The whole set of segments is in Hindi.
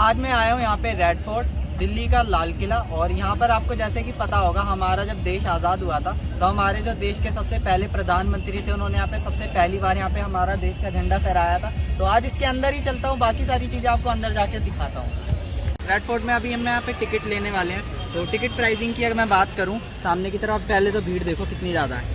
आज मैं आया हूँ यहाँ पे रेड फोर्ट, दिल्ली का लाल किला। और यहाँ पर आपको जैसे कि पता होगा, हमारा जब देश आज़ाद हुआ था तो हमारे जो देश के सबसे पहले प्रधानमंत्री थे, उन्होंने यहाँ पे सबसे पहली बार यहाँ पे हमारा देश का झंडा फहराया था। तो आज इसके अंदर ही चलता हूँ, बाकी सारी चीज़ें आपको अंदर जाके दिखाता हूँ। रेड फोर्ट में अभी हम यहाँ पे टिकट लेने वाले हैं। तो टिकट प्राइसिंग की अगर मैं बात करूँ, सामने की तरफ पहले तो भीड़ देखो कितनी ज़्यादा है।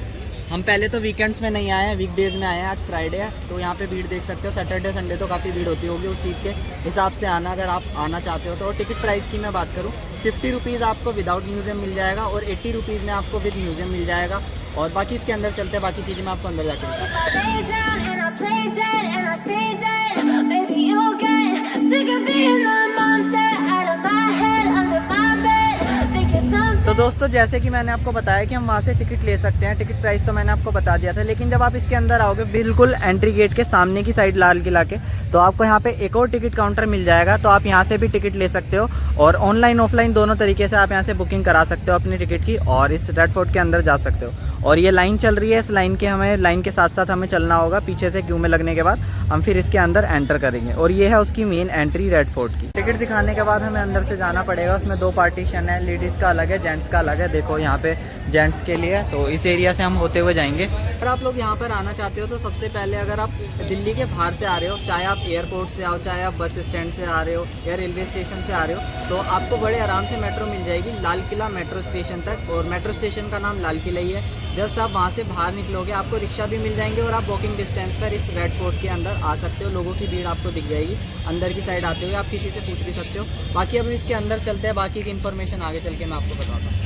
हम पहले तो वीकेंड्स में नहीं आए हैं, वीकडेज़ में आए हैं। आज फ्राइडे है तो यहाँ पे भीड़ देख सकते हो। सैटरडे संडे तो काफ़ी भीड़ होती होगी, उस चीज़ के हिसाब से आना अगर आप आना चाहते हो तो। और टिकट प्राइस की मैं बात करूँ, 50 रुपीज़ आपको विदाउट म्यूज़ियम मिल जाएगा और 80 रुपीज़ में आपको विद म्यूज़ियम मिल जाएगा। और बाकी इसके अंदर चलते हैं, बाकी चीज़ें मैं आपको अंदर जाकर तो दोस्तों, जैसे कि मैंने आपको बताया कि हम वहाँ से टिकट ले सकते हैं। टिकट प्राइस तो मैंने आपको बता दिया था, लेकिन जब आप इसके अंदर आओगे बिल्कुल एंट्री गेट के सामने की साइड लाल किला के, तो आपको यहाँ पे एक और टिकट काउंटर मिल जाएगा। तो आप यहाँ से भी टिकट ले सकते हो और ऑनलाइन ऑफलाइन दोनों तरीके से आप यहाँ से बुकिंग करा सकते हो अपनी टिकट की और इस रेड फोर्ट के अंदर जा सकते हो। और ये लाइन चल रही है, इस लाइन के साथ साथ हमें चलना होगा। पीछे से क्यू में लगने के बाद हम फिर इसके अंदर एंटर करेंगे और ये है उसकी मेन एंट्री रेड फोर्ट की। टिकट दिखाने के बाद हमें अंदर से जाना पड़ेगा। उसमें 2 पार्टीशन है, लेडीज़ का अलग है, जेंट्स का अलग है। देखो यहाँ पे जेंट्स के लिए, तो इस एरिया से हम होते हुए जाएंगे। अगर आप लोग यहाँ पर आना चाहते हो तो सबसे पहले अगर आप दिल्ली के बाहर से आ रहे हो, चाहे आप एयरपोर्ट से आओ, चाहे आप बस स्टैंड से आ रहे हो या रेलवे स्टेशन से आ रहे हो, तो आपको बड़े आराम से मेट्रो मिल जाएगी लाल किला मेट्रो स्टेशन तक। और मेट्रो स्टेशन का नाम लाल किला ही है। जस्ट आप वहाँ से बाहर निकलोगे, आपको रिक्शा भी मिल जाएंगे और आप वॉकिंग डिस्टेंस पर इस रेड फोर्ट के अंदर आ सकते हो। लोगों की भीड़ आपको दिख जाएगी अंदर की साइड आते हुए, आप किसी से पूछ भी सकते हो। बाकी अभी इसके अंदर चलते हैं, बाकी की इन्फॉर्मेशन आगे चल के मैं आपको बताता हूँ।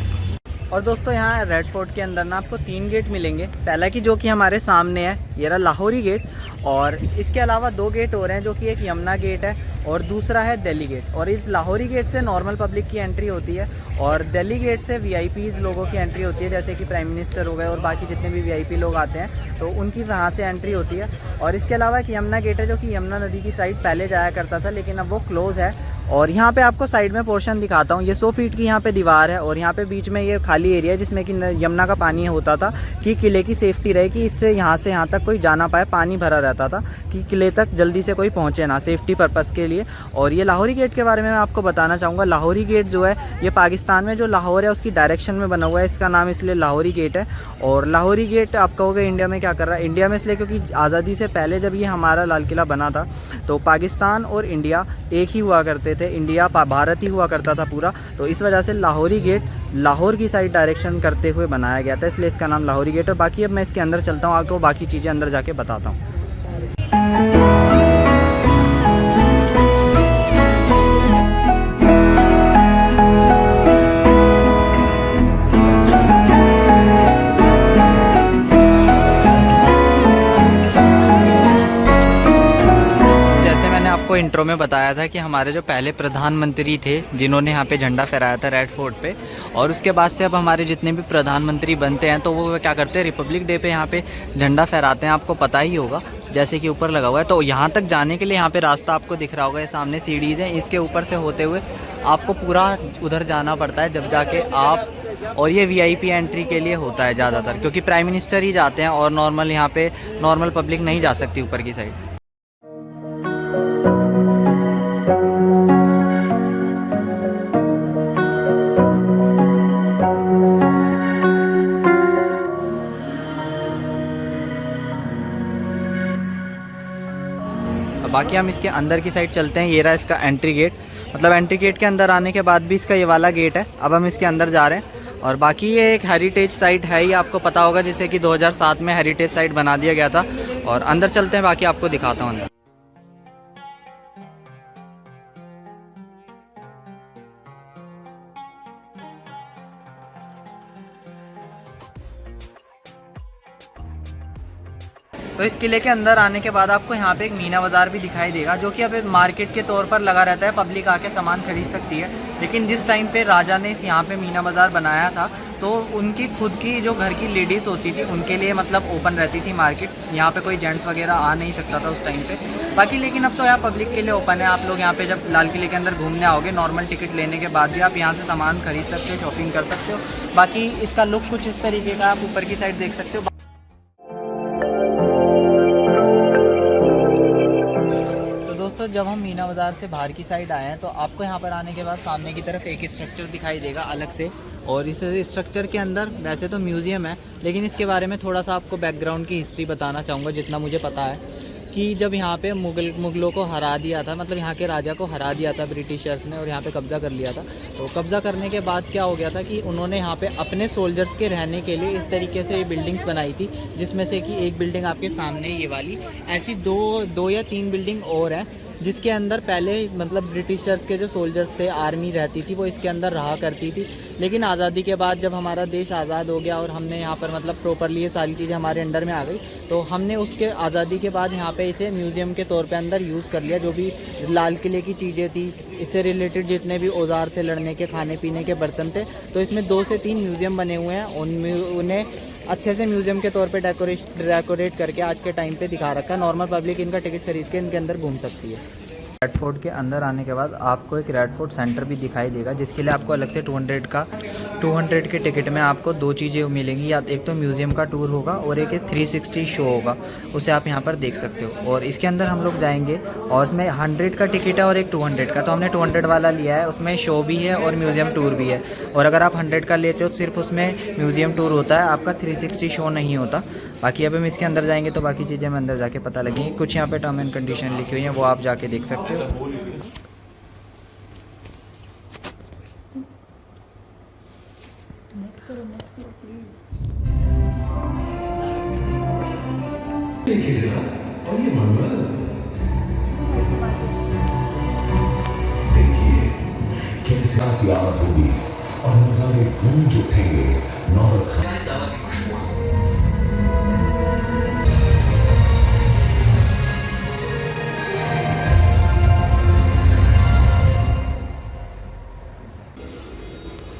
और दोस्तों, यहाँ रेड फोर्ट के अंदर ना आपको 3 गेट मिलेंगे। पहला की जो कि हमारे सामने है, ये रहा लाहौरी गेट। और इसके अलावा 2 गेट और हैं, जो कि एक यमुना गेट है और दूसरा है दिल्ली गेट। और इस लाहौरी गेट से नॉर्मल पब्लिक की एंट्री होती है और दिल्ली गेट से वीआईपीज़ लोगों की एंट्री होती है, जैसे कि प्राइम मिनिस्टर हो गए और बाकी जितने भी वीआईपी लोग आते हैं, तो उनकी वहाँ से एंट्री होती है। और इसके अलावा एक यमुना गेट है, जो कि यमुना नदी की साइड पहले जाया करता था, लेकिन अब वो क्लोज़ है। और यहाँ पे आपको साइड में पोर्शन दिखाता हूँ। ये 100 फीट की यहाँ पे दीवार है और यहाँ पे बीच में ये खाली एरिया है, जिसमें कि यमुना का पानी होता था, कि किले की सेफ्टी रहे कि इससे यहाँ से यहाँ तक कोई जा ना पाए। पानी भरा रहता था कि किले तक जल्दी से कोई पहुँचे ना, सेफ्टी पर्पज़ के लिए। और ये लाहौरी गेट के बारे में मैं आपको बताना चाहूँगा। लाहौरी गेट जो है, ये पाकिस्तान में जो लाहौर है उसकी डायरेक्शन में बना हुआ है। इसका नाम इसलिए लाहौरी गेट है। और लाहौरी गेट आप कहोगे इंडिया में क्या कर रहा है? इंडिया में इसलिए क्योंकि आज़ादी से पहले जब ये हमारा लाल किला बना था, तो पाकिस्तान और इंडिया एक ही हुआ करते थे, इंडिया भारत ही हुआ करता था पूरा। तो इस वजह से लाहौरी गेट लाहौर की साइड डायरेक्शन करते हुए बनाया गया था, इसलिए इसका नाम लाहौरी गेट है। बाकी अब मैं इसके अंदर चलता हूँ, आपको बाकी चीज़ें अंदर जाके बताता हूँ। आपको इंट्रो में बताया था कि हमारे जो पहले प्रधानमंत्री थे, जिन्होंने यहाँ पे झंडा फहराया था रेड फोर्ट पे, और उसके बाद से अब हमारे जितने भी प्रधानमंत्री बनते हैं तो वो क्या करते हैं, रिपब्लिक डे पे यहाँ पे झंडा फहराते हैं। आपको पता ही होगा, जैसे कि ऊपर लगा हुआ है। तो यहाँ तक जाने के लिए यहाँ पे रास्ता आपको दिख रहा होगा, ये सामने सीढ़ीज़ हैं, इसके ऊपर से होते हुए आपको पूरा उधर जाना पड़ता है, जब जाके आप। और ये वीआईपी एंट्री के लिए होता है ज़्यादातर, क्योंकि प्राइम मिनिस्टर ही जाते हैं और नॉर्मल यहाँ पे नॉर्मल पब्लिक नहीं जा सकती ऊपर की साइड। बाकी हम इसके अंदर की साइड चलते हैं। ये रहा इसका एंट्री गेट, मतलब एंट्री गेट के अंदर आने के बाद भी इसका ये वाला गेट है। अब हम इसके अंदर जा रहे हैं। और बाकी ये एक हेरिटेज साइट है, ये आपको पता होगा, जिसे कि 2007 में हेरिटेज साइट बना दिया गया था। और अंदर चलते हैं, बाकी आपको दिखाता हूँ अंदर। तो इस किले के अंदर आने के बाद आपको यहाँ पे एक मीना बाज़ार भी दिखाई देगा, जो कि अब मार्केट के तौर पर लगा रहता है, पब्लिक आके सामान खरीद सकती है। लेकिन जिस टाइम पे राजा ने यहाँ पे मीना बाज़ार बनाया था, तो उनकी खुद की जो घर की लेडीज़ होती थी, उनके लिए मतलब ओपन रहती थी मार्केट। यहाँ पे कोई जेंट्स वगैरह आ नहीं सकता था उस टाइम पे। बाकी लेकिन अब तो यहाँ पब्लिक के लिए ओपन है। आप लोग यहाँ पे जब लाल किले के अंदर घूमने आओगे, नॉर्मल टिकट लेने के बाद भी आप यहाँ से सामान खरीद सकते हो, शॉपिंग कर सकते हो। बाकी इसका लुक कुछ इस तरीके का आप ऊपर की साइड देख सकते हो। दोस्तों दोस्तों जब हम मीना बाज़ार से बाहर की साइड आए हैं तो आपको यहाँ पर आने के बाद सामने की तरफ एक स्ट्रक्चर दिखाई देगा अलग से, और इस स्ट्रक्चर के अंदर वैसे तो म्यूज़ियम है, लेकिन इसके बारे में थोड़ा सा आपको बैकग्राउंड की हिस्ट्री बताना चाहूँगा जितना मुझे पता है। कि जब यहाँ पे मुग़लों को हरा दिया था, मतलब यहाँ के राजा को हरा दिया था ब्रिटिशर्स ने और यहाँ पे कब्ज़ा कर लिया था, तो कब्ज़ा करने के बाद क्या हो गया था कि उन्होंने यहाँ पे अपने सोल्जर्स के रहने के लिए इस तरीके से ये बिल्डिंग्स बनाई थी, जिसमें से कि एक बिल्डिंग आपके सामने ये वाली, ऐसी दो या तीन बिल्डिंग और है, जिसके अंदर पहले मतलब ब्रिटिशर्स के जो सोल्जर्स थे, आर्मी रहती थी, वो इसके अंदर रहा करती थी। लेकिन आज़ादी के बाद जब हमारा देश आज़ाद हो गया और हमने यहाँ पर मतलब प्रॉपरली ये सारी चीज़ें हमारे अंडर में आ गई, तो हमने उसके आज़ादी के बाद यहाँ पे इसे म्यूज़ियम के तौर पे अंदर यूज़ कर लिया। जो भी लाल किले की चीज़ें थी, इससे रिलेटेड जितने भी औजार थे, लड़ने के, खाने पीने के बर्तन थे, तो इसमें 2 से 3 म्यूज़ियम बने हुए हैं। उन्हें अच्छे से म्यूज़ियम के तौर पे डेकोरेट करके आज के टाइम पे दिखा रखा है। नॉर्मल पब्लिक इनका टिकट खरीद के इनके अंदर घूम सकती है। रेड फोर्ट के अंदर आने के बाद आपको एक रेड फोर्ट सेंटर भी दिखाई देगा, जिसके लिए आपको अलग से 200 के टिकट में आपको 2 चीज़ें मिलेंगी, या एक तो म्यूज़ियम का टूर होगा और एक 360 शो होगा, उसे आप यहाँ पर देख सकते हो। और इसके अंदर हम लोग जाएंगे और इसमें 100 का टिकट है और एक 200 का, तो हमने 200 वाला लिया है। उसमें शो भी है और म्यूज़ियम टूर भी है। और अगर आप 100 का लेते हो तो सिर्फ उसमें म्यूज़ियम टूर होता है, आपका 360 शो नहीं होता। बाकी अब हम इसके अंदर जाएंगे तो बाकी चीज़ें हमें अंदर जाके पता लगेंगी। कुछ यहाँ पे टर्म एंड कंडीशन लिखी हुई हैं, वो आप जाके देख सकते हो। देखिए कैसे याद होगी और नजारे गूंज उठेंगे। नौबत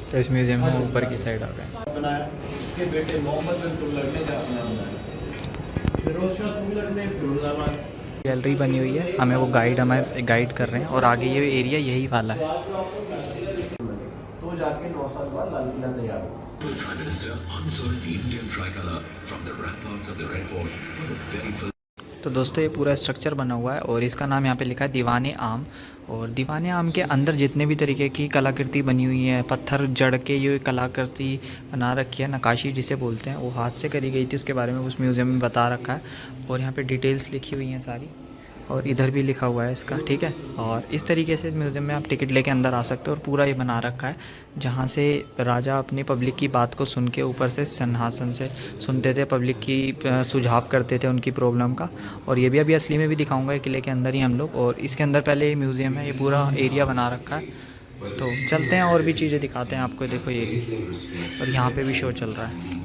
तो इस म्यूज़ियम में ऊपर की साइड आ गए। बनाया इसके बेटे मोहम्मद बिन तुगलक ने फिरोज शाह तुगलक ने फिरोजाबाद गैलरी बनी हुई है, हमें गाइड कर रहे हैं, और आगे ये एरिया यही वाला है। तो जाके 9 साल बाद लाल किला तैयार हुआ। Prime Minister unfurled the Indian tricolour from the ramparts of the Red Fort for the very first. तो दोस्तों ये पूरा स्ट्रक्चर बना हुआ है और इसका नाम यहाँ पे लिखा है दीवाने आम। और दीवाने आम के अंदर जितने भी तरीके की कलाकृति बनी हुई है, पत्थर जड़ के ये कलाकृति बना रखी है, नक्काशी जिसे बोलते हैं, वो हाथ से करी गई थी, उसके बारे में उस म्यूज़ियम में बता रखा है। और यहाँ पे डिटेल्स लिखी हुई हैं सारी, और इधर भी लिखा हुआ है इसका, ठीक है। और इस तरीके से इस म्यूज़ियम में आप टिकट लेके अंदर आ सकते हो। और पूरा ये बना रखा है जहाँ से राजा अपनी पब्लिक की बात को सुन के ऊपर से सिंहासन से सुनते थे, पब्लिक की सुझाव करते थे उनकी प्रॉब्लम का। और ये भी अभी असली में भी दिखाऊंगा किले के अंदर ही हम लोग। और इसके अंदर पहले ये म्यूज़ियम है, ये पूरा एरिया बना रखा है। तो चलते हैं और भी चीज़ें दिखाते हैं आपको। देखो ये भी, और यहाँ पर भी शो चल रहा है।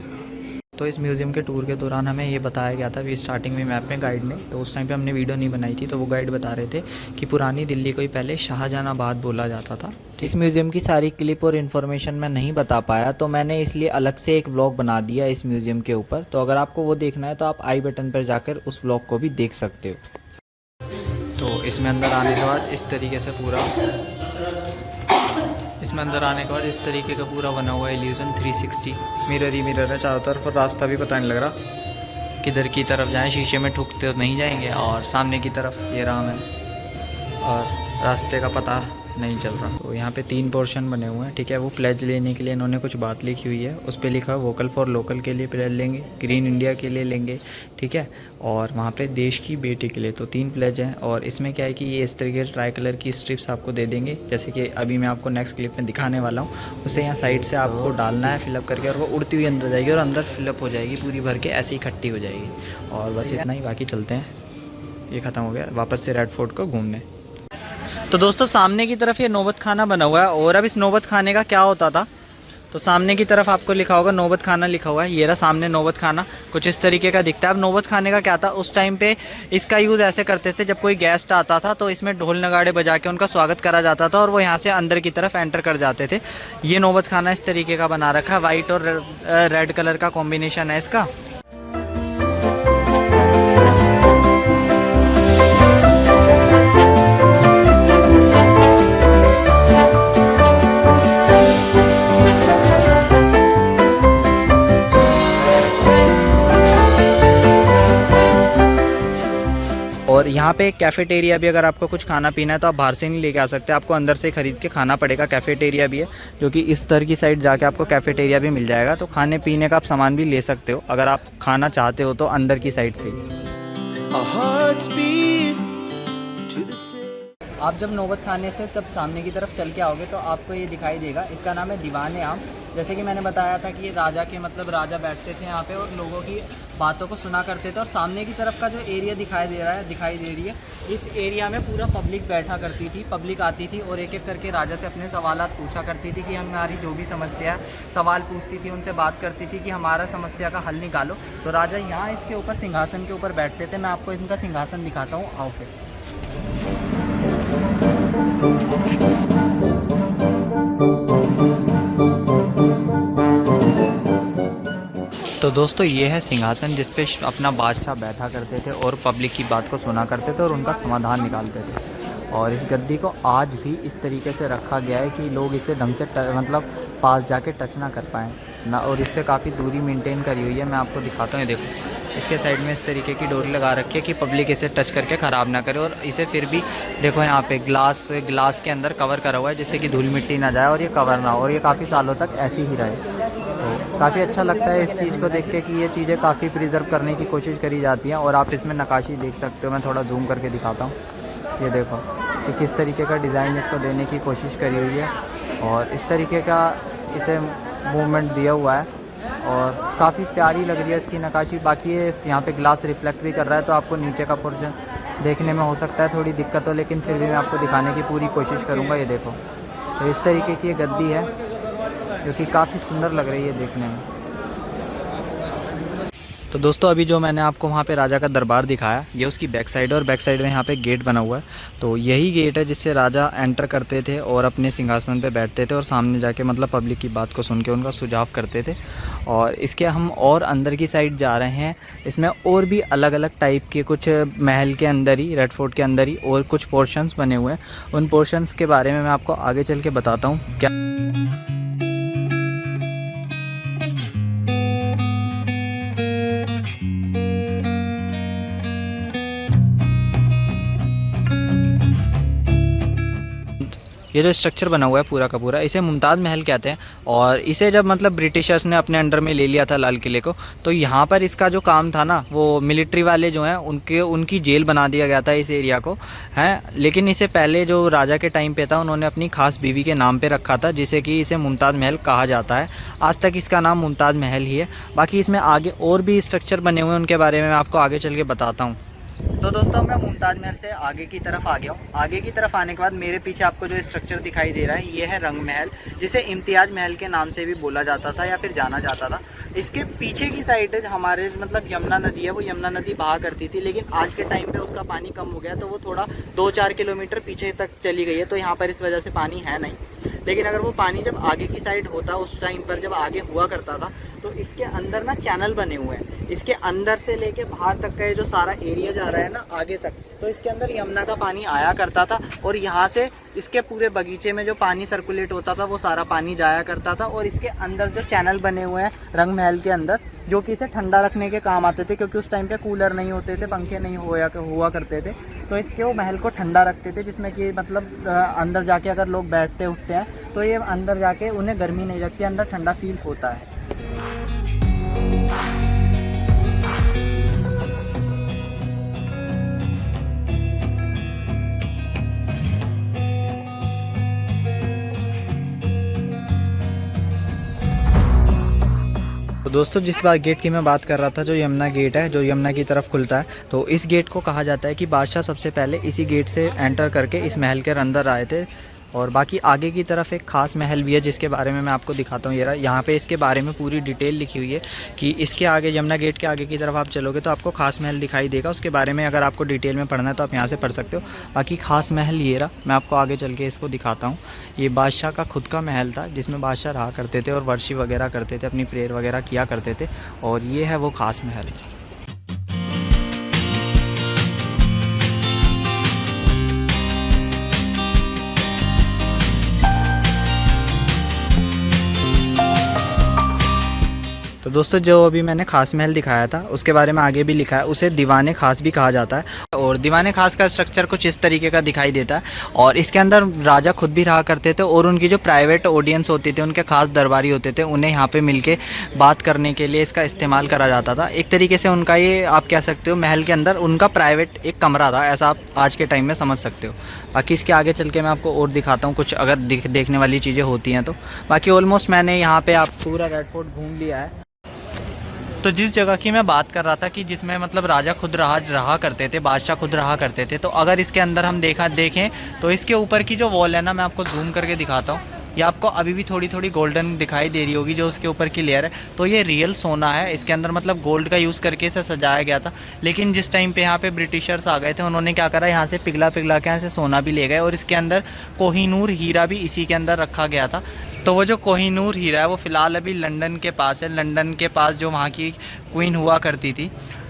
तो इस म्यूज़ियम के टूर के दौरान हमें ये बताया गया था, अभी स्टार्टिंग में मैप में गाइड ने, तो उस टाइम पे हमने वीडियो नहीं बनाई थी, तो वो गाइड बता रहे थे कि पुरानी दिल्ली को ही पहले शाहजहानाबाद बोला जाता था। इस म्यूज़ियम की सारी क्लिप और इन्फॉर्मेशन मैं नहीं बता पाया, तो मैंने इसलिए अलग से एक व्लॉग बना दिया इस म्यूज़ियम के ऊपर। तो अगर आपको वो देखना है तो आप आई बटन पर जाकर उस व्लॉग को भी देख सकते हो। तो इसमें अंदर आने के बाद इस तरीके से पूरा इस तरीके का पूरा बना हुआ है इल्यूजन 360। मिरर ही मिरर है चारों तरफ, और रास्ता भी पता नहीं लग रहा किधर की तरफ जाएं, शीशे में ठुकते तो नहीं जाएंगे। और सामने की तरफ ये राम है, और रास्ते का पता नहीं चल रहा। तो यहाँ पे 3 पोर्शन बने हुए हैं, ठीक है। वो प्लेज लेने के लिए इन्होंने कुछ बात लिखी हुई है, उस पर लिखा है वोकल फॉर लोकल के लिए प्लेज लेंगे, ग्रीन इंडिया के लिए लेंगे, ठीक है। और वहाँ पे देश की बेटी के लिए, तो 3 प्लेज हैं। और इसमें क्या है कि ये इस तरीके से ट्राई कलर की स्ट्रिप्स आपको दे देंगे, जैसे कि अभी मैं आपको नेक्स्ट क्लिप में दिखाने वाला हूँ। उसे यहाँ साइड से आपको डालना है फिलअप करके, और वो उड़ती हुई अंदर जाएगी और अंदर फिलअप हो जाएगी पूरी भर के, ऐसी इकट्ठी हो जाएगी। और बस इतना ही, बाकी चलते हैं। ये ख़त्म हो गया, वापस से रेड फोर्ट को घूमने। तो दोस्तों सामने की तरफ ये नौबत खाना बना हुआ है। और अब इस नौबत खाने का क्या होता था, तो सामने की तरफ आपको लिखा होगा नौबत खाना लिखा हुआ है। ये रहा सामने नौबत खाना, कुछ इस तरीके का दिखता है। अब नौबत खाने का क्या था, उस टाइम पे इसका यूज़ ऐसे करते थे, जब कोई गेस्ट आता था तो इसमें ढोल नगाड़े बजा के उनका स्वागत करा जाता था, और वो यहाँ से अंदर की तरफ एंटर कर जाते थे। ये नौबत खाना इस तरीके का बना रखा है, वाइट और रेड कलर का कॉम्बिनेशन है इसका। और और यहाँ पे एक कैफ़ेटेरिया भी, अगर आपको कुछ खाना पीना है तो आप बाहर से नहीं लेके आ सकते, आपको अंदर से ख़रीद के खाना पड़ेगा। कैफ़ेटेरिया भी है जो कि इस तरह की साइड जाके आपको कैफ़ेटेरिया भी मिल जाएगा, तो खाने पीने का आप सामान भी ले सकते हो अगर आप खाना चाहते हो तो अंदर की साइड से। आप जब नौबत खाने से सब सामने की तरफ चल के आओगे तो आपको ये दिखाई देगा, इसका नाम है दीवाने आम। जैसे कि मैंने बताया था कि ये राजा के मतलब राजा बैठते थे यहाँ पे और लोगों की बातों को सुना करते थे। और सामने की तरफ का जो एरिया दिखाई दे रही है, इस एरिया में पूरा पब्लिक बैठा करती थी, पब्लिक आती थी और एक एक करके राजा से अपने सवालात पूछा करती थी कि हमारी जो भी समस्या है, सवाल पूछती थी, उनसे बात करती थी कि हमारा समस्या का हल निकालो। तो राजा यहाँ इसके ऊपर सिंहासन के ऊपर बैठते थे। मैं आपको इनका सिंहासन दिखाता हूँ, आओ फिर। तो दोस्तों ये है सिंहासन जिस पे अपना बादशाह बैठा करते थे और पब्लिक की बात को सुना करते थे और उनका समाधान निकालते थे। और इस गद्दी को आज भी इस तरीके से रखा गया है कि लोग इसे ढंग से मतलब पास जाके टच ना कर पाएँ ना, और इससे काफ़ी दूरी मेंटेन करी हुई है। मैं आपको दिखाता हूँ, ये देखो इसके साइड में इस तरीके की डोरी लगा रखी है कि पब्लिक इसे टच करके ख़राब ना करे। और इसे फिर भी देखो यहाँ पे ग्लास के अंदर कवर करा हुआ है जिससे कि धूल मिट्टी ना जाए और ये कवर ना हो, और ये काफ़ी सालों तक ऐसी ही रहे। तो काफ़ी अच्छा लगता है इस चीज़ को देख के कि ये चीज़ें काफ़ी प्रिजर्व करने की कोशिश करी जाती हैं। और आप इसमें नक्काशी देख सकते हो, मैं थोड़ा जूम करके दिखाता हूँ, ये देखो कि किस तरीके का डिज़ाइन इसको देने की कोशिश करी हुई है और इस तरीके का इसे मूवमेंट दिया हुआ है और काफ़ी प्यारी लग रही है इसकी नक्काशी। बाकी ये यहाँ पे ग्लास रिफ्लेक्ट भी कर रहा है तो आपको नीचे का पोर्शन देखने में हो सकता है थोड़ी दिक्कत हो, लेकिन फिर भी मैं आपको दिखाने की पूरी कोशिश करूँगा। ये देखो, तो इस तरीके की ये गद्दी है जो कि काफ़ी सुंदर लग रही है देखने में। तो दोस्तों अभी जो मैंने आपको वहाँ पे राजा का दरबार दिखाया, ये उसकी बैक साइड है और बैक साइड में यहाँ पे गेट बना हुआ है। तो यही गेट है जिससे राजा एंटर करते थे और अपने सिंहासन पे बैठते थे और सामने जाके मतलब पब्लिक की बात को सुन के उनका सुझाव करते थे। और इसके हम और अंदर की साइड जा रहे हैं, इसमें और भी अलग अलग टाइप के कुछ महल के अंदर ही, रेड फोर्ट के अंदर ही और कुछ पोर्शंस बने हुए हैं। उन पोर्शंस के बारे में मैं आपको आगे चल के बताता हूँ क्या। ये जो स्ट्रक्चर बना हुआ है पूरा का पूरा, इसे मुमताज़ महल कहते हैं। और इसे जब मतलब ब्रिटिशर्स ने अपने अंडर में ले लिया था लाल किले को, तो यहाँ पर इसका जो काम था ना, वो मिलिट्री वाले जो हैं उनकी जेल बना दिया गया था इस एरिया को, हैं। लेकिन इसे पहले जो राजा के टाइम पे था उन्होंने अपनी खास बीवी के नाम पे रखा था, जिसे कि इसे मुमताज़ महल कहा जाता है। आज तक इसका नाम मुमताज़ महल ही है। बाकी इसमें आगे और भी स्ट्रक्चर बने हुए हैं, उनके बारे में मैं आपको आगे चल के बताता हूँ। तो दोस्तों मैं मुमताज़ महल से आगे की तरफ आ गया हूँ। आगे की तरफ आने के बाद मेरे पीछे आपको जो स्ट्रक्चर दिखाई दे रहा है, ये है रंग महल, जिसे इम्तियाज़ महल के नाम से भी बोला जाता था या फिर जाना जाता था। इसके पीछे की साइड हमारे मतलब यमुना नदी है, वो यमुना नदी बहा करती थी, लेकिन आज के टाइम पे उसका पानी कम हो गया, तो वो थोड़ा 2-4 किलोमीटर पीछे तक चली गई है, तो यहाँ पर इस वजह से पानी है नहीं। लेकिन अगर वो पानी जब आगे की साइड होता, उस टाइम पर जब आगे हुआ करता था, तो इसके अंदर ना चैनल बने हुए हैं। इसके अंदर से लेके बाहर तक का ये जो सारा एरिया जा रहा है ना आगे तक, तो इसके अंदर यमुना का पानी आया करता था और यहाँ से इसके पूरे बगीचे में जो पानी सर्कुलेट होता था वो सारा पानी जाया करता था। और इसके अंदर जो चैनल बने हुए हैं रंग महल के अंदर, जो कि इसे ठंडा रखने के काम आते थे, क्योंकि उस टाइम पे कूलर नहीं होते थे, पंखे नहीं हुआ करते थे, तो इसके वो महल को ठंडा रखते थे, जिसमें कि मतलब अंदर जाके अगर लोग बैठते उठते हैं तो ये अंदर जाके उन्हें गर्मी नहीं लगती, अंदर ठंडा फील होता है। तो दोस्तों जिस बार गेट की मैं बात कर रहा था, जो यमुना गेट है, जो यमुना की तरफ खुलता है, तो इस गेट को कहा जाता है कि बादशाह सबसे पहले इसी गेट से एंटर करके इस महल के अंदर आए थे। और बाकी आगे की तरफ एक ख़ास महल भी है जिसके बारे में मैं आपको दिखाता हूँ। ये रहा, यहाँ पे इसके बारे में पूरी डिटेल लिखी हुई है कि इसके आगे यमुना गेट के आगे की तरफ आप चलोगे तो आपको ख़ास महल दिखाई देगा। उसके बारे में अगर आपको डिटेल में पढ़ना है तो आप यहाँ से पढ़ सकते हो। बाकी ख़ास महल ये रहा, मैं आपको आगे चल के इसको दिखाता हूँ। ये बादशाह का खुद का महल था जिसमें बादशाह रहा करते थे और वर्शिप वगैरह करते थे, अपनी प्रेयर वगैरह किया करते थे, और ये है वो ख़ास महल। तो तो दोस्तों जो अभी मैंने खास महल दिखाया था उसके बारे में आगे भी लिखा है, उसे दीवाने खास भी कहा जाता है। और दीवाने खास का स्ट्रक्चर कुछ इस तरीके का दिखाई देता है और इसके अंदर राजा खुद भी रहा करते थे और उनकी जो प्राइवेट ऑडियंस होती थी, उनके खास दरबारी होते थे, उन्हें यहाँ पे मिलके बात करने के लिए इसका इस्तेमाल करा जाता था। एक तरीके से उनका ये आप कह सकते हो महल के अंदर उनका प्राइवेट एक कमरा था, ऐसा आप आज के टाइम में समझ सकते हो। बाकी इसके आगे चल के मैं आपको और दिखाता हूँ कुछ अगर देखने वाली चीज़ें होती हैं तो। बाकी ऑलमोस्ट मैंने यहाँ पे आप पूरा रेड फोर्ट घूम लिया है। तो जिस जगह की मैं बात कर रहा था कि जिसमें मतलब राजा खुद रहा करते थे, बादशाह खुद रहा करते थे, तो अगर इसके अंदर हम देखें तो इसके ऊपर की जो वॉल है ना, मैं आपको जूम करके दिखाता हूँ। ये आपको अभी भी थोड़ी थोड़ी गोल्डन दिखाई दे रही होगी जो उसके ऊपर की लेयर है, तो ये रियल सोना है। इसके अंदर मतलब गोल्ड का यूज़ करके इसे सजाया गया था। लेकिन जिस टाइम पे यहाँ पे ब्रिटिशर्स आ गए थे, उन्होंने क्या करा, यहाँ से पिघला के यहाँ से सोना भी ले गए और इसके अंदर कोहिनूर हीरा भी इसी के अंदर रखा गया था। तो वो जो कोहिनूर हीरा है वो फ़िलहाल अभी लंदन के पास है। लंदन के पास जो वहाँ की क्वीन हुआ करती थी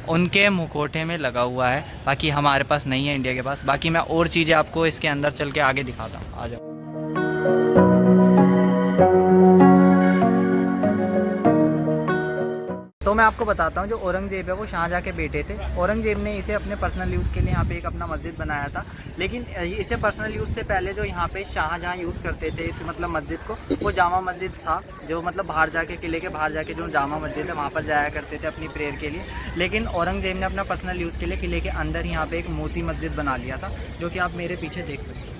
उनके मुखौटे में लगा हुआ है। बाकी हमारे पास नहीं है इंडिया के पास। बाकी मैं और चीज़ें आपको इसके अंदर चल के आगे दिखाता हूँ, आ जाओ। तो मैं आपको बताता हूँ, जो औरंगजेब है वो शाहजहाँ के बेटे थे। औरंगजेब ने इसे अपने पर्सनल यूज़ के लिए यहाँ पे एक अपना मस्जिद बनाया था। लेकिन इसे पर्सनल यूज़ से पहले जो यहाँ पे शाहजहाँ यूज़ करते थे इस मतलब मस्जिद को, वो जामा मस्जिद था, जो मतलब बाहर जाके किले के बाहर जाके जो जामा मस्जिद है वहाँ पर जाया करते थे अपनी प्रेयर के लिए। लेकिन औरंगजेब ने अपना पर्सनल यूज़ के लिए किले के अंदर यहाँ पर एक मोती मस्जिद बना लिया था, जो कि आप मेरे पीछे देख सकते हैं।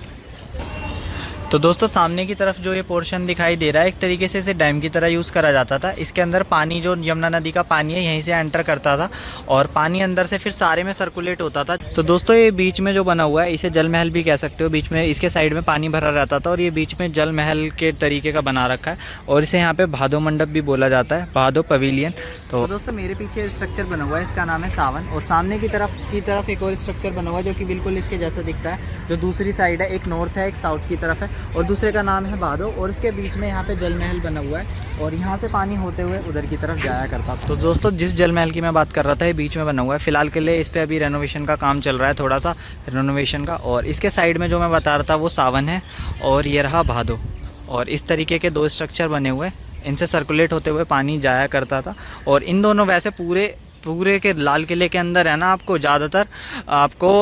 तो दोस्तों सामने की तरफ जो ये पोर्शन दिखाई दे रहा है, एक तरीके से इसे डैम की तरह यूज़ करा जाता था। इसके अंदर पानी जो यमुना नदी का पानी है यहीं से एंटर करता था और पानी अंदर से फिर सारे में सर्कुलेट होता था। तो दोस्तों ये बीच में जो बना हुआ है इसे जल महल भी कह सकते हो। बीच में इसके साइड में पानी भरा रहता था और ये बीच में जल महल के तरीके का बना रखा है और इसे यहाँ पर भादो मंडप भी बोला जाता है, भादो पवेलियन। तो दोस्तों मेरे पीछे स्ट्रक्चर बना हुआ है, इसका नाम है सावन। और सामने की तरफ एक और स्ट्रक्चर बना हुआ है जो कि बिल्कुल इसके जैसा दिखता है, जो दूसरी साइड है, एक नॉर्थ है एक साउथ की तरफ है और दूसरे का नाम है भादो। और इसके बीच में यहाँ पे जल महल बना हुआ है और यहाँ से पानी होते हुए उधर की तरफ जाया करता था। तो दोस्तों जिस जल महल की मैं बात कर रहा था ये बीच में बना हुआ है। फिलहाल के लिए इस पर अभी रेनोवेशन का काम चल रहा है, थोड़ा सा रेनोवेशन का। और इसके साइड में जो मैं बता रहा था वो सावन है और ये रहा भादो। और इस तरीके के दो स्ट्रक्चर बने हुए, इनसे सर्कुलेट होते हुए पानी जाया करता था। और इन दोनों वैसे पूरे के लाल किले के अंदर है ना, आपको ज़्यादातर आपको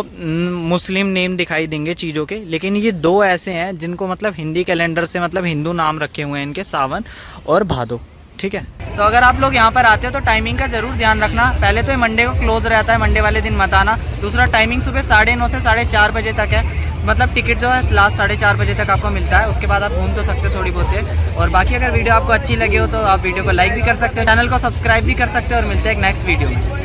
मुस्लिम नेम दिखाई देंगे चीज़ों के, लेकिन ये दो ऐसे हैं जिनको मतलब हिंदी कैलेंडर से मतलब हिंदू नाम रखे हुए हैं इनके, सावन और भादो। ठीक है, तो अगर आप लोग यहाँ पर आते हो तो टाइमिंग का ज़रूर ध्यान रखना। पहले तो ये मंडे को क्लोज रहता है, मंडे वाले दिन मत आना। दूसरा टाइमिंग सुबह 9:30 से 4:30 बजे तक है। मतलब टिकट जो है लास्ट 4:30 बजे तक आपको मिलता है। उसके बाद आप घूम तो सकते हो थोड़ी बहुत है। और बाकी अगर वीडियो आपको अच्छी लगी हो तो आप वीडियो को लाइक भी कर सकते हो, चैनल को सब्सक्राइब भी कर सकते हो और मिलते हैं एक नेक्स्ट वीडियो में।